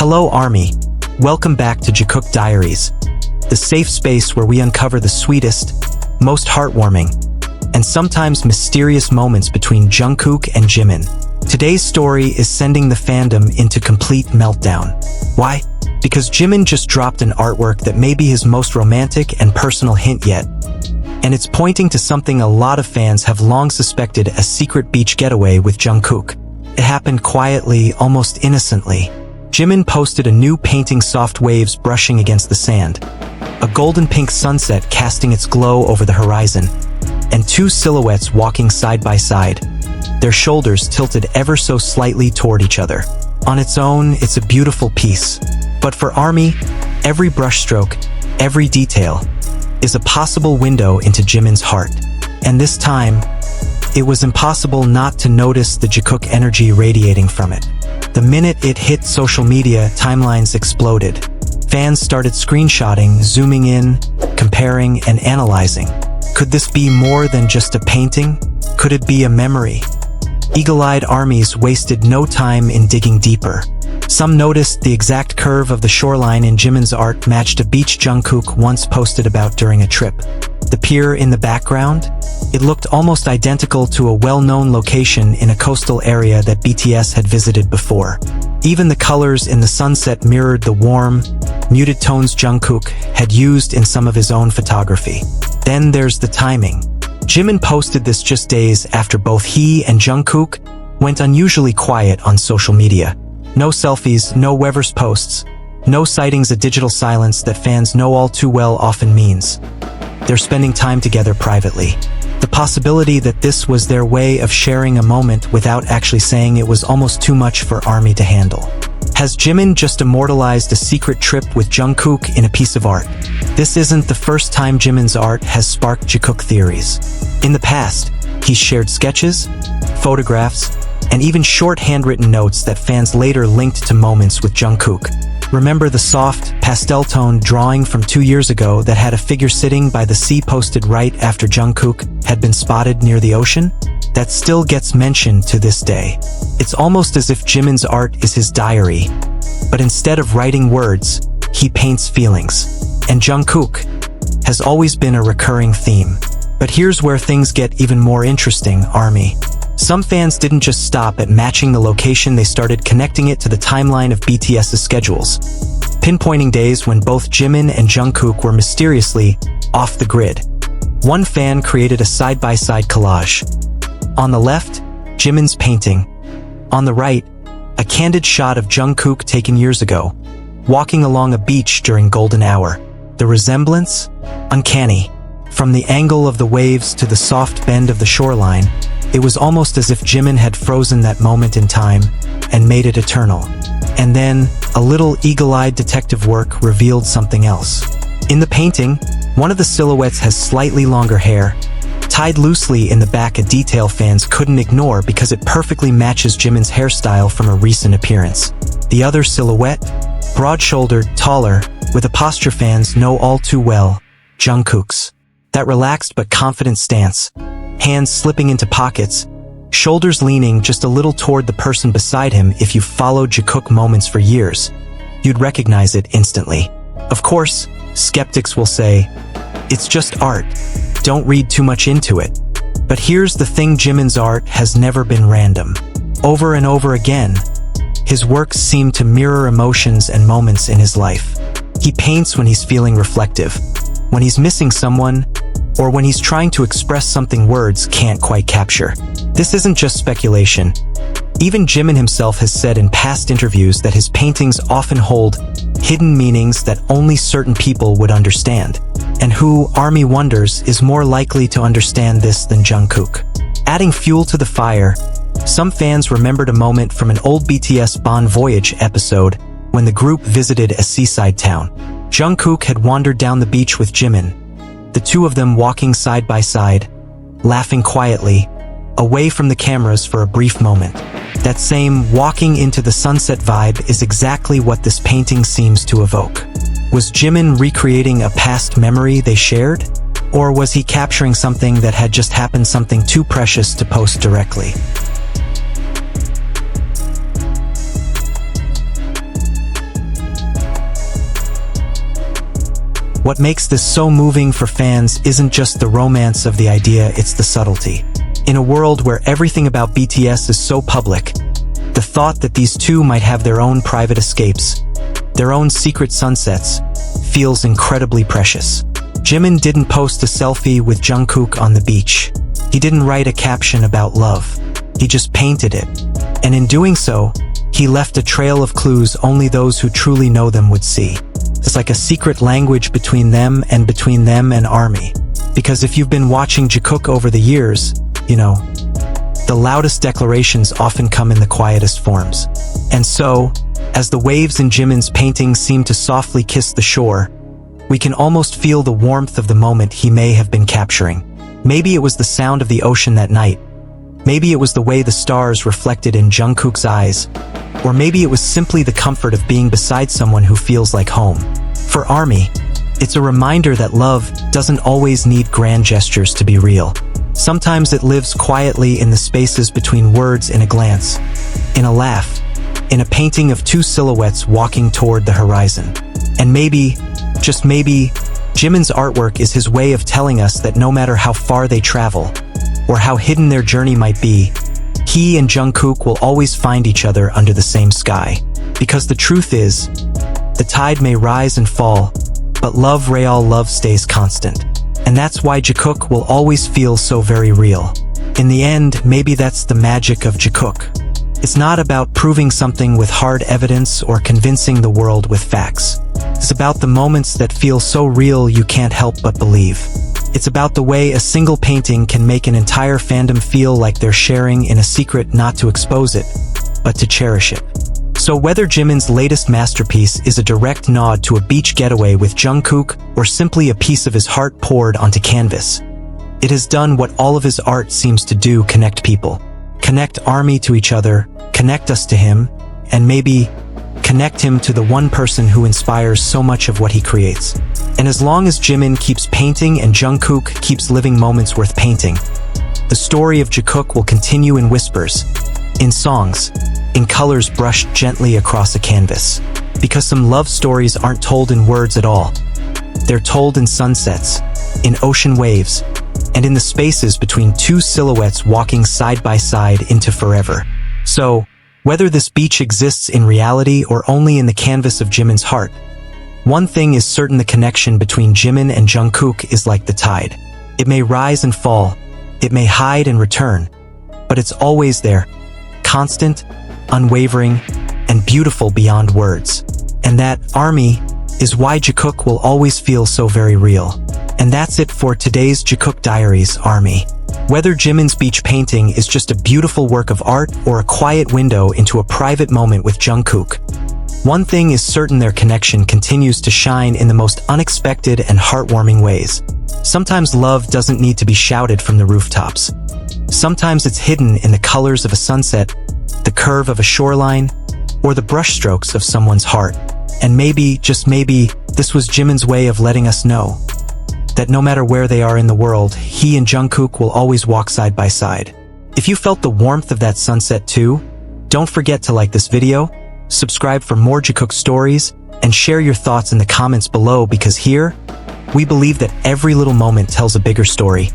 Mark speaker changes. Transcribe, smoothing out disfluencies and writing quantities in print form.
Speaker 1: Hello Army, welcome back to Jikook Diaries, the safe space where we uncover the sweetest, most heartwarming, and sometimes mysterious moments between Jungkook and Jimin. Today's story is sending the fandom into complete meltdown. Why? Because Jimin just dropped an artwork that may be his most romantic and personal hint yet. And it's pointing to something a lot of fans have long suspected: a secret beach getaway with Jungkook. It happened quietly, almost innocently. Jimin posted a new painting, soft waves brushing against the sand, a golden pink sunset casting its glow over the horizon, and two silhouettes walking side by side, their shoulders tilted ever so slightly toward each other. On its own, it's a beautiful piece. But for Army, every brushstroke, every detail, is a possible window into Jimin's heart. And this time, it was impossible not to notice the Jikook energy radiating from it. The minute it hit social media, timelines exploded. Fans started screenshotting, zooming in, comparing, and analyzing. Could this be more than just a painting? Could it be a memory? Eagle-eyed armies wasted no time in digging deeper. Some noticed the exact curve of the shoreline in Jimin's art matched a beach Jungkook once posted about during a trip. The pier in the background? It looked almost identical to a well-known location in a coastal area that BTS had visited before. Even the colors in the sunset mirrored the warm, muted tones Jungkook had used in some of his own photography. Then there's the timing. Jimin posted this just days after both he and Jungkook went unusually quiet on social media. No selfies, no Weverse posts, no sightings, a digital silence that fans know all too well often means they're spending time together privately. The possibility that this was their way of sharing a moment without actually saying it was almost too much for Army to handle. Has Jimin just immortalized a secret trip with Jungkook in a piece of art? This isn't the first time Jimin's art has sparked Jikook theories. In the past, he's shared sketches, photographs, and even short handwritten notes that fans later linked to moments with Jungkook. Remember the soft, pastel-toned drawing from 2 years ago that had a figure sitting by the sea posted right after Jungkook had been spotted near the ocean? That still gets mentioned to this day. It's almost as if Jimin's art is his diary, but instead of writing words, he paints feelings. And Jungkook has always been a recurring theme. But here's where things get even more interesting, Army. Some fans didn't just stop at matching the location, they started connecting it to the timeline of BTS's schedules, pinpointing days when both Jimin and Jungkook were mysteriously off the grid. One fan created a side-by-side collage. On the left, Jimin's painting. On the right, a candid shot of Jungkook taken years ago, walking along a beach during golden hour. The resemblance? Uncanny. From the angle of the waves to the soft bend of the shoreline, it was almost as if Jimin had frozen that moment in time and made it eternal. And then, a little eagle-eyed detective work revealed something else. In the painting, one of the silhouettes has slightly longer hair, tied loosely in the back, a detail fans couldn't ignore because it perfectly matches Jimin's hairstyle from a recent appearance. The other silhouette? Broad-shouldered, taller, with a posture fans know all too well, Jungkook's. That relaxed but confident stance, hands slipping into pockets, shoulders leaning just a little toward the person beside him. If you followed Jikook moments for years, you'd recognize it instantly. Of course, skeptics will say, it's just art, don't read too much into it. But here's the thing, Jimin's art has never been random. Over and over again, his works seem to mirror emotions and moments in his life. He paints when he's feeling reflective, when he's missing someone, or when he's trying to express something words can't quite capture. This isn't just speculation. Even Jimin himself has said in past interviews that his paintings often hold hidden meanings that only certain people would understand. And who, Army wonders, is more likely to understand this than Jungkook? Adding fuel to the fire, some fans remembered a moment from an old BTS Bon Voyage episode when the group visited a seaside town. Jungkook had wandered down the beach with Jimin, the two of them walking side by side, laughing quietly, away from the cameras for a brief moment. That same walking into the sunset vibe is exactly what this painting seems to evoke. Was Jimin recreating a past memory they shared? Or was he capturing something that had just happened, something too precious to post directly? What makes this so moving for fans isn't just the romance of the idea, it's the subtlety. In a world where everything about BTS is so public, the thought that these two might have their own private escapes, their own secret sunsets, feels incredibly precious. Jimin didn't post a selfie with Jungkook on the beach. He didn't write a caption about love. He just painted it. And in doing so, he left a trail of clues only those who truly know them would see. It's like a secret language between them and ARMY. Because if you've been watching Jikook over the years, you know, the loudest declarations often come in the quietest forms. And so, as the waves in Jimin's painting seem to softly kiss the shore, we can almost feel the warmth of the moment he may have been capturing. Maybe it was the sound of the ocean that night. Maybe it was the way the stars reflected in Jungkook's eyes. Or maybe it was simply the comfort of being beside someone who feels like home. For ARMY, it's a reminder that love doesn't always need grand gestures to be real. Sometimes it lives quietly in the spaces between words, in a glance, in a laugh, in a painting of two silhouettes walking toward the horizon. And maybe, just maybe, Jimin's artwork is his way of telling us that no matter how far they travel, or how hidden their journey might be, he and Jungkook will always find each other under the same sky. Because the truth is, the tide may rise and fall, but real love stays constant. And that's why Jikook will always feel so very real. In the end, maybe that's the magic of Jikook. It's not about proving something with hard evidence or convincing the world with facts. It's about the moments that feel so real you can't help but believe. It's about the way a single painting can make an entire fandom feel like they're sharing in a secret, not to expose it, but to cherish it. So whether Jimin's latest masterpiece is a direct nod to a beach getaway with Jungkook or simply a piece of his heart poured onto canvas, it has done what all of his art seems to do: connect people. Connect ARMY to each other, connect us to him, and maybe connect him to the one person who inspires so much of what he creates. And as long as Jimin keeps painting and Jungkook keeps living moments worth painting, the story of Jikook will continue in whispers, in songs, in colors brushed gently across a canvas. Because some love stories aren't told in words at all. They're told in sunsets, in ocean waves, and in the spaces between two silhouettes walking side by side into forever. So, whether this beach exists in reality or only in the canvas of Jimin's heart, one thing is certain: the connection between Jimin and Jungkook is like the tide. It may rise and fall, it may hide and return, but it's always there, constant, unwavering, and beautiful beyond words. And that, ARMY, is why Jikook will always feel so very real. And that's it for today's Jikook Diaries, ARMY. Whether Jimin's beach painting is just a beautiful work of art or a quiet window into a private moment with Jungkook, one thing is certain: their connection continues to shine in the most unexpected and heartwarming ways. Sometimes love doesn't need to be shouted from the rooftops. Sometimes it's hidden in the colors of a sunset, the curve of a shoreline, or the brushstrokes of someone's heart. And maybe, just maybe, this was Jimin's way of letting us know that no matter where they are in the world, he and Jungkook will always walk side by side. If you felt the warmth of that sunset too, don't forget to like this video, subscribe for more Jikook stories, and share your thoughts in the comments below, because here, we believe that every little moment tells a bigger story.